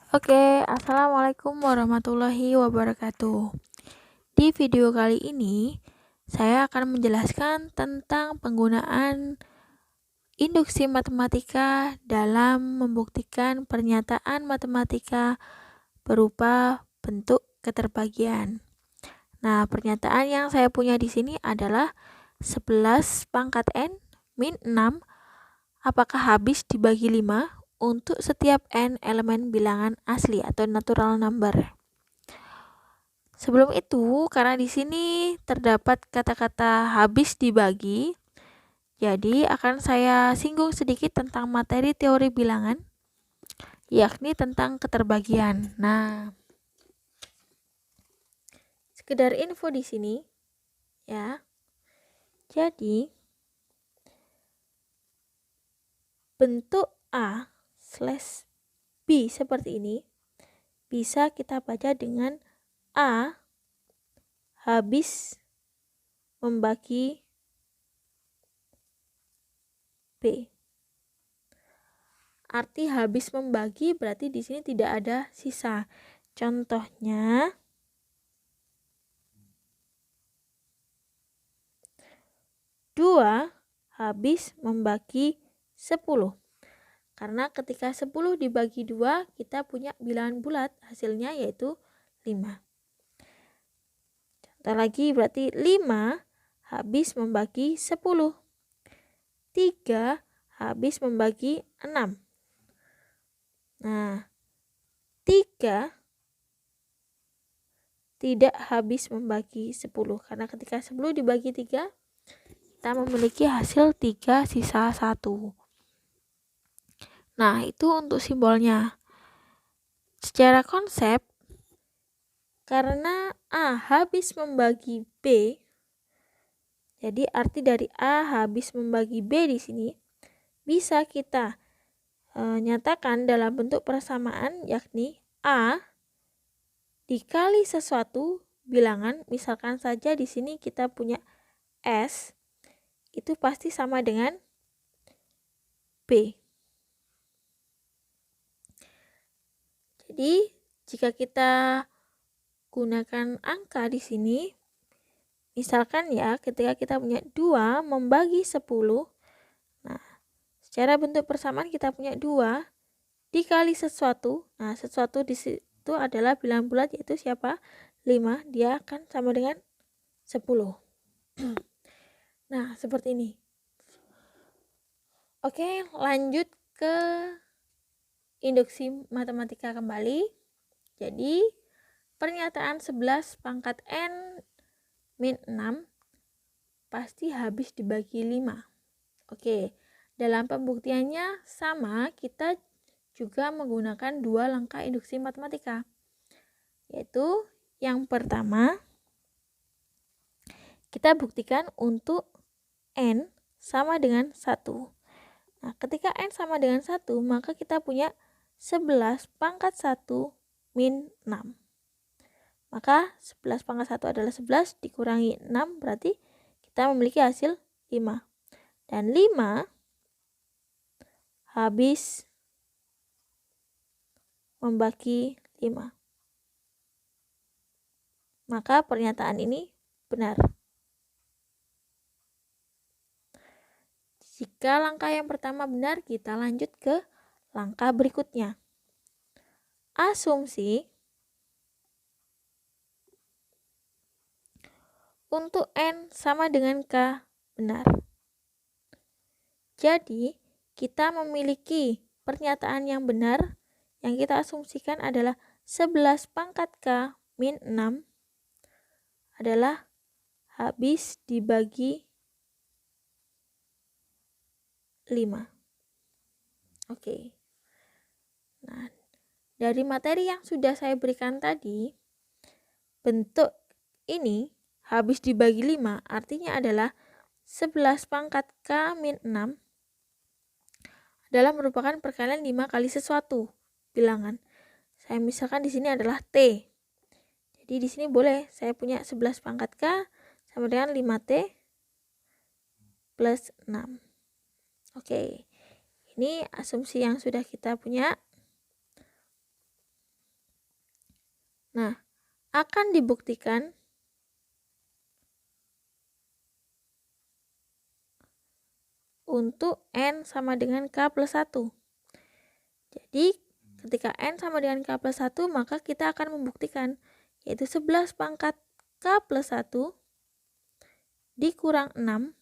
Assalamualaikum warahmatullahi wabarakatuh. Di video kali ini, saya akan menjelaskan tentang penggunaan induksi matematika dalam membuktikan pernyataan matematika berupa bentuk keterbagian. Nah, pernyataan yang saya punya di sini adalah 11 pangkat N min 6 apakah habis dibagi 5 untuk setiap N elemen bilangan asli atau natural number. Sebelum itu, karena di sini terdapat kata-kata habis dibagi, jadi akan saya singgung sedikit tentang materi teori bilangan, yakni tentang keterbagian. Nah, sekedar info di sini, ya. Jadi, bentuk A/B seperti ini bisa kita baca dengan A habis membagi B. Arti habis membagi berarti di sini tidak ada sisa. Contohnya, dua habis membagi 10. Karena ketika 10 dibagi 2, kita punya bilangan bulat, hasilnya yaitu 5. Contoh lagi berarti 5 habis membagi 10. 3 habis membagi 6. Nah, 3 tidak habis membagi 10. Karena ketika 10 dibagi 3, kita memiliki hasil 3 sisa 1. Nah, itu untuk simbolnya. Secara konsep, karena A habis membagi B, jadi arti dari A habis membagi B di sini bisa kita nyatakan dalam bentuk persamaan, yakni A dikali sesuatu bilangan, misalkan saja di sini kita punya S, itu pasti sama dengan B. Jadi, jika kita gunakan angka di sini, misalkan ya, ketika kita punya 2 membagi 10, nah, secara bentuk persamaan kita punya 2 dikali sesuatu, nah, sesuatu di situ adalah bilangan bulat, yaitu siapa? 5, dia akan sama dengan 10. Nah, seperti ini. Oke, lanjut ke induksi matematika kembali. Jadi, pernyataan 11 pangkat N min 6 pasti habis dibagi 5. Oke, dalam pembuktiannya sama, kita juga menggunakan 2 langkah induksi matematika. Yaitu, yang pertama, kita buktikan untuk N sama dengan 1. Nah, ketika N sama dengan 1, maka kita punya 11 pangkat 1 min 6. Maka 11 pangkat 1 adalah 11 dikurangi 6, berarti kita memiliki hasil 5. Dan 5 habis membagi 5. Maka pernyataan ini benar. Jika langkah yang pertama benar, kita lanjut ke langkah berikutnya. Asumsi untuk N sama dengan K benar. Jadi, kita memiliki pernyataan yang benar yang kita asumsikan adalah 11 pangkat K min 6 adalah habis dibagi 5. Oke. Nah, dari materi yang sudah saya berikan tadi, bentuk ini habis dibagi 5 artinya adalah 11 pangkat K min 6 adalah merupakan perkalian 5 kali sesuatu bilangan. Saya misalkan di sini adalah T. Jadi di sini boleh saya punya 11 pangkat K sama dengan 5T plus 6. Oke. Ini asumsi yang sudah kita punya. akan dibuktikan untuk N sama dengan K plus 1. Jadi, ketika N sama dengan K plus 1, maka kita akan membuktikan, yaitu 11 pangkat K plus 1 dikurang 6.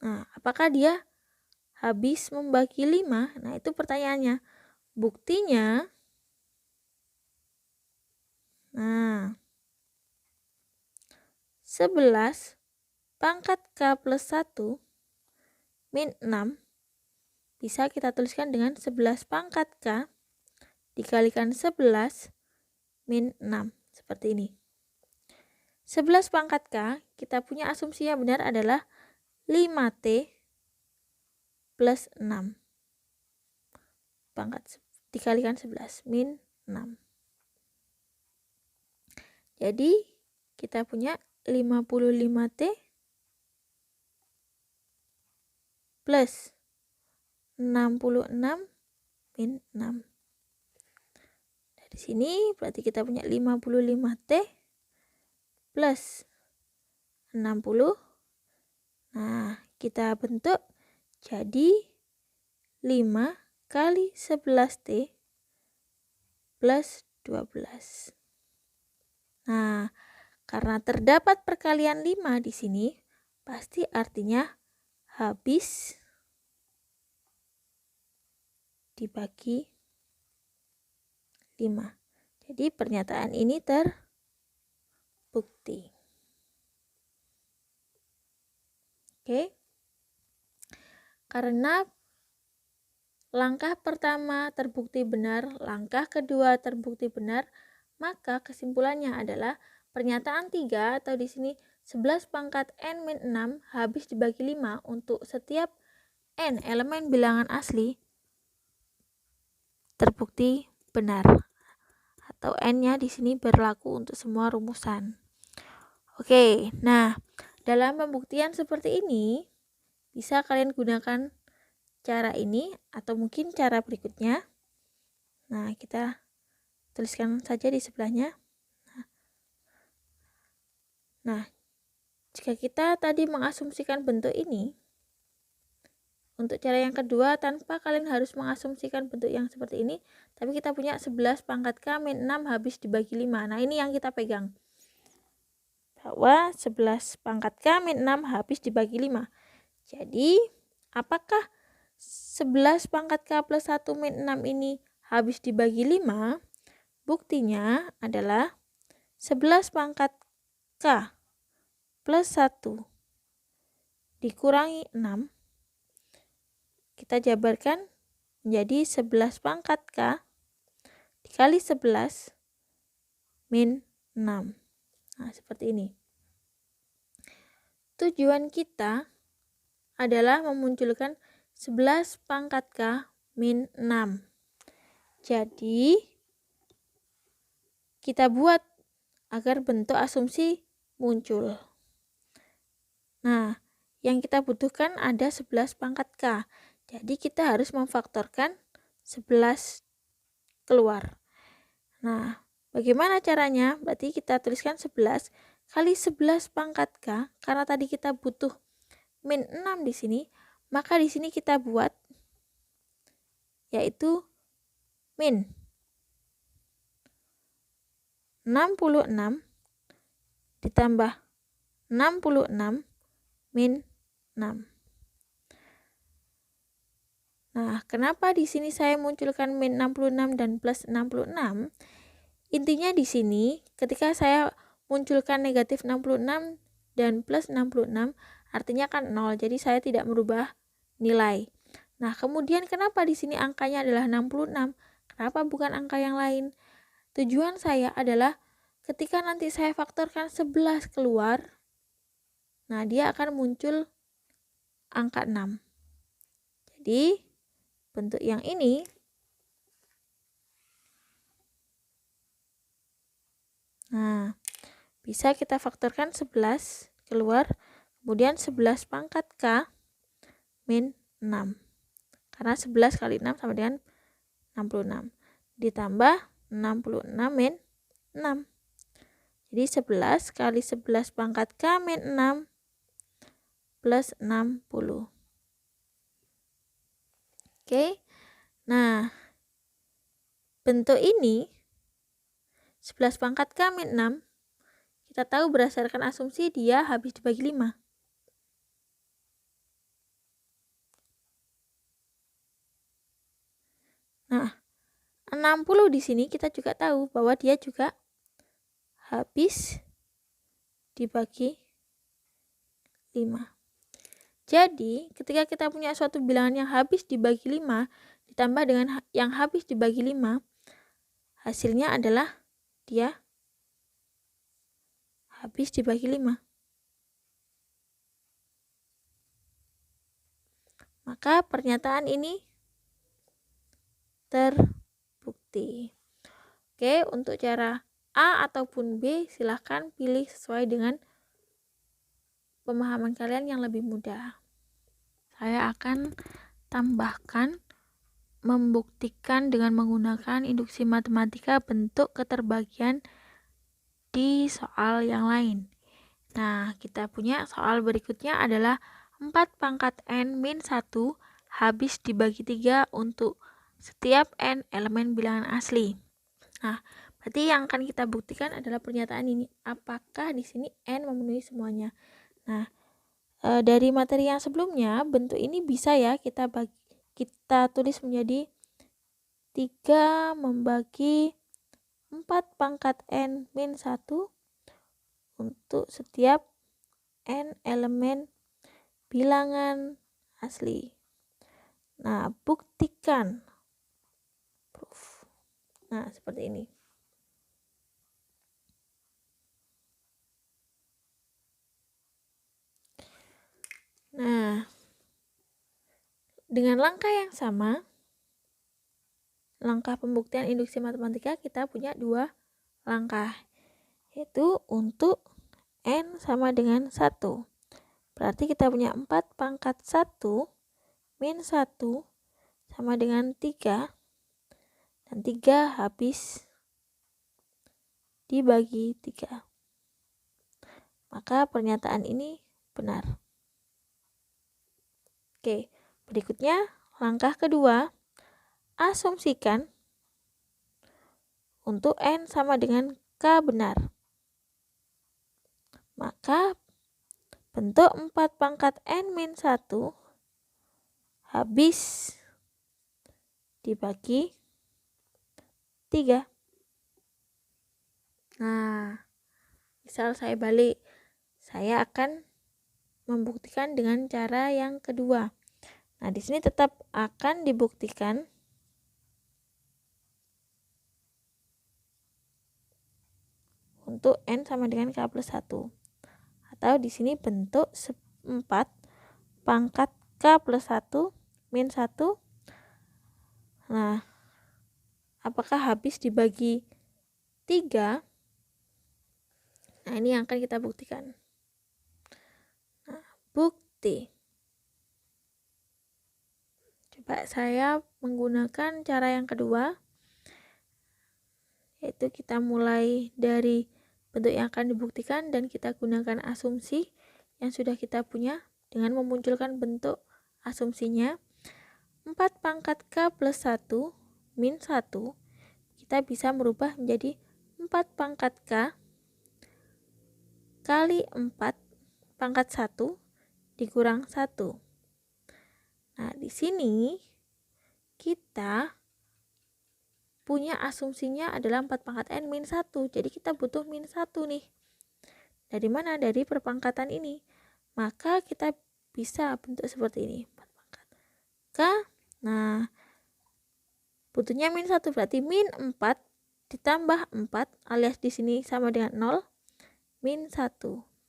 Nah, apakah dia habis membagi 5? Nah, itu pertanyaannya. Buktinya, nah, 11 pangkat K plus 1 min 6 bisa kita tuliskan dengan 11 pangkat K dikalikan 11 min 6. Seperti ini. 11 pangkat K, kita punya asumsi yang benar adalah 5T plus 6. Pangkat dikalikan 11 min 6. Jadi, kita punya 55T plus 66 min 6. Dari sini berarti kita punya 55T plus 60. Nah, kita bentuk jadi 5 kali 11T plus 12. Nah, karena terdapat perkalian 5 di sini, pasti artinya habis dibagi 5. Jadi pernyataan ini terbukti. Oke. Karena langkah pertama terbukti benar, langkah kedua terbukti benar, maka kesimpulannya adalah pernyataan 3 atau di sini 11 pangkat N min 6 habis dibagi 5 untuk setiap N elemen bilangan asli terbukti benar. Atau N-nya di sini berlaku untuk semua rumusan. Oke, nah dalam pembuktian seperti ini bisa kalian gunakan cara ini atau mungkin cara berikutnya. Nah, kita tuliskan saja di sebelahnya. Nah, jika kita tadi mengasumsikan bentuk ini, untuk cara yang kedua tanpa kalian harus mengasumsikan bentuk yang seperti ini, tapi kita punya 11 pangkat K min 6 habis dibagi 5. Nah, ini yang kita pegang. Bahwa 11 pangkat K min 6 habis dibagi 5. Jadi, apakah 11 pangkat K plus 1 min 6 ini habis dibagi 5? Buktinya adalah 11 pangkat K plus 1 dikurangi 6. Kita jabarkan menjadi 11 pangkat K dikali 11 min 6. Nah, seperti ini. Tujuan kita adalah memunculkan 11 pangkat K min 6. Jadi, kita buat agar bentuk asumsi muncul. Nah, yang kita butuhkan ada 11 pangkat K. Jadi kita harus memfaktorkan 11 keluar. Nah, bagaimana caranya? Berarti kita tuliskan 11 kali 11 pangkat K. Karena tadi kita butuh min 6 di sini, maka di sini kita buat yaitu min 66 ditambah 66 min 6. Nah, kenapa di sini saya munculkan min 66 dan plus 66? Intinya di sini ketika saya munculkan negatif 66 dan plus 66 artinya kan 0. Jadi saya tidak merubah nilai. Nah, kemudian kenapa di sini angkanya adalah 66? Kenapa bukan angka yang lain? Tujuan saya adalah ketika nanti saya faktorkan 11 keluar, nah dia akan muncul angka 6. Jadi bentuk yang ini nah bisa kita faktorkan 11 keluar, kemudian 11 pangkat K min 6. Karena 11 kali 6 sama dengan 66. Ditambah 66 min 6. Jadi 11 kali 11 pangkat K min 6 plus 60. Oke. Nah, bentuk ini 11 pangkat K min 6 kita tahu berdasarkan asumsi dia habis dibagi 5. Nah, 60 di sini kita juga tahu bahwa dia juga habis dibagi 5. Jadi, ketika kita punya suatu bilangan yang habis dibagi 5 ditambah dengan yang habis dibagi 5, hasilnya adalah dia habis dibagi 5. Maka pernyataan ini terbukti. Oke, untuk cara A ataupun B silahkan pilih sesuai dengan pemahaman kalian yang lebih mudah. Saya akan tambahkan membuktikan dengan menggunakan induksi matematika bentuk keterbagian di soal yang lain. Nah, kita punya soal berikutnya adalah 4 pangkat N min 1 habis dibagi 3 untuk setiap N elemen bilangan asli. Nah, berarti yang akan kita buktikan adalah pernyataan ini. Apakah di sini N memenuhi semuanya? Nah, dari materi yang sebelumnya, bentuk ini bisa ya kita tulis menjadi 3 membagi 4 pangkat N min 1 untuk setiap N elemen bilangan asli. Nah, buktikan. Proof. Nah, seperti ini. Nah, dengan langkah yang sama, langkah pembuktian induksi matematika kita punya 2 langkah, yaitu untuk N sama dengan 1. Berarti kita punya 4 pangkat 1 min 1 sama dengan 3, dan 3 habis dibagi 3. Maka pernyataan ini benar. Oke, berikutnya langkah kedua, asumsikan untuk N sama dengan K benar. Maka bentuk 4 pangkat N min 1 habis dibagi 3. Nah, misal saya balik, saya akan membuktikan dengan cara yang kedua. Nah, di sini tetap akan dibuktikan untuk N sama dengan K plus 1. Atau di sini bentuk 4 pangkat K plus 1 min 1. Nah, apakah habis dibagi 3? Nah, ini yang akan kita buktikan. Nah, bukti. Coba saya menggunakan cara yang kedua, yaitu kita mulai dari bentuk yang akan dibuktikan dan kita gunakan asumsi yang sudah kita punya dengan memunculkan bentuk asumsinya. 4 pangkat K plus 1 min 1 kita bisa merubah menjadi 4 pangkat K kali 4 pangkat 1 dikurang 1. Nah, di sini kita punya asumsinya adalah 4 pangkat N min 1. Jadi kita butuh min 1 nih. Dari mana? Dari perpangkatan ini. Maka kita bisa bentuk seperti ini. 4 pangkat K. Nah, butuhnya min 1 berarti min 4 ditambah 4 alias di sini sama dengan 0 min 1.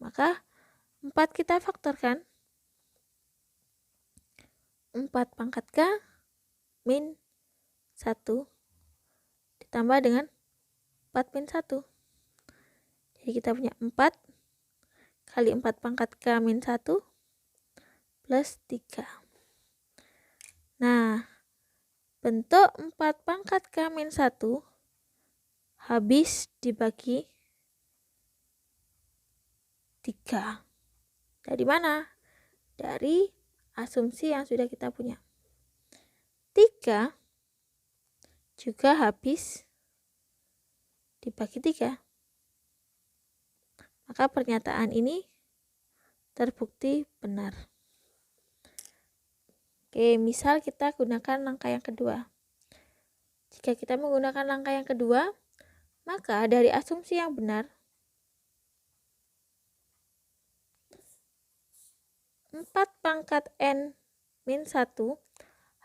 Maka 4 kita faktorkan. 4 pangkat K min 1 ditambah dengan 4 min 1. Jadi kita punya 4 kali 4 pangkat K min 1 plus 3. Nah, bentuk 4 pangkat K min 1 habis dibagi 3. Dari mana? Dari asumsi yang sudah kita punya. 3 juga habis dibagi 3. Maka pernyataan ini terbukti benar. Oke, misal kita gunakan langkah yang kedua. Jika kita menggunakan langkah yang kedua, maka dari asumsi yang benar, 4 pangkat N min 1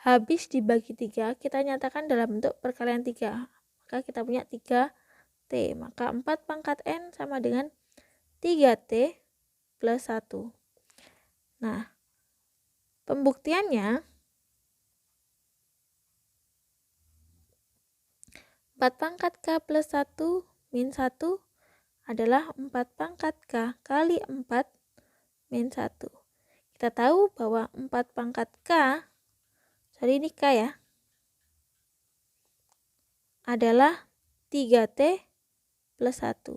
habis dibagi 3, kita nyatakan dalam bentuk perkalian 3. Maka kita punya 3T. Maka 4 pangkat N sama dengan 3T plus 1. Nah, pembuktiannya 4 pangkat K plus 1 min 1 adalah 4 pangkat K kali 4 min 1. Kita tahu bahwa 4 pangkat K, ini K ya, adalah 3T plus 1.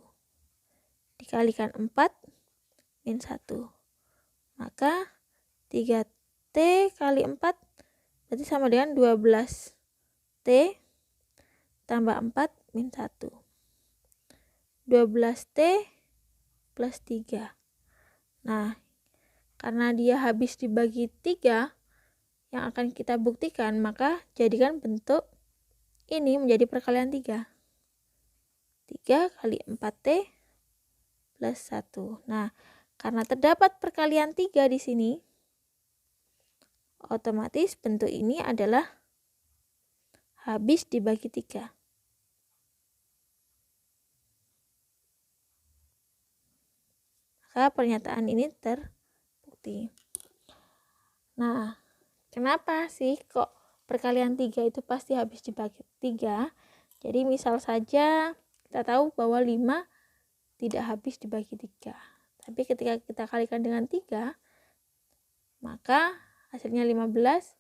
Dikalikan 4 min 1. Maka 3T kali 4 berarti sama dengan 12T tambah 4 min 1. 12T plus 3. Nah, karena dia habis dibagi 3 yang akan kita buktikan, maka jadikan bentuk ini menjadi perkalian 3. 3 kali 4T plus 1. Nah, karena terdapat perkalian 3 di sini, otomatis bentuk ini adalah habis dibagi 3. Maka pernyataan ini terbukti. Nah, kenapa sih kok perkalian 3 itu pasti habis dibagi 3? Jadi misal saja kita tahu bahwa 5 tidak habis dibagi 3. Tapi ketika kita kalikan dengan 3, maka hasilnya 15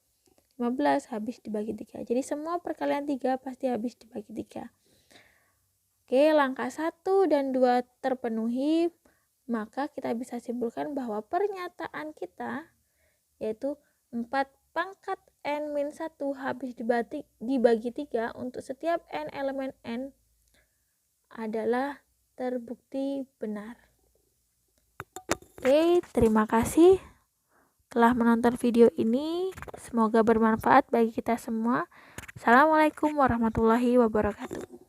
habis dibagi 3. Jadi semua perkalian 3 pasti habis dibagi 3. Oke, langkah 1 dan 2 terpenuhi, maka kita bisa simpulkan bahwa pernyataan kita yaitu 4 pangkat N min 1 habis dibagi 3 untuk setiap N elemen N adalah terbukti benar. Oke, terima kasih telah menonton video ini. Semoga bermanfaat bagi kita semua. Assalamualaikum warahmatullahi wabarakatuh.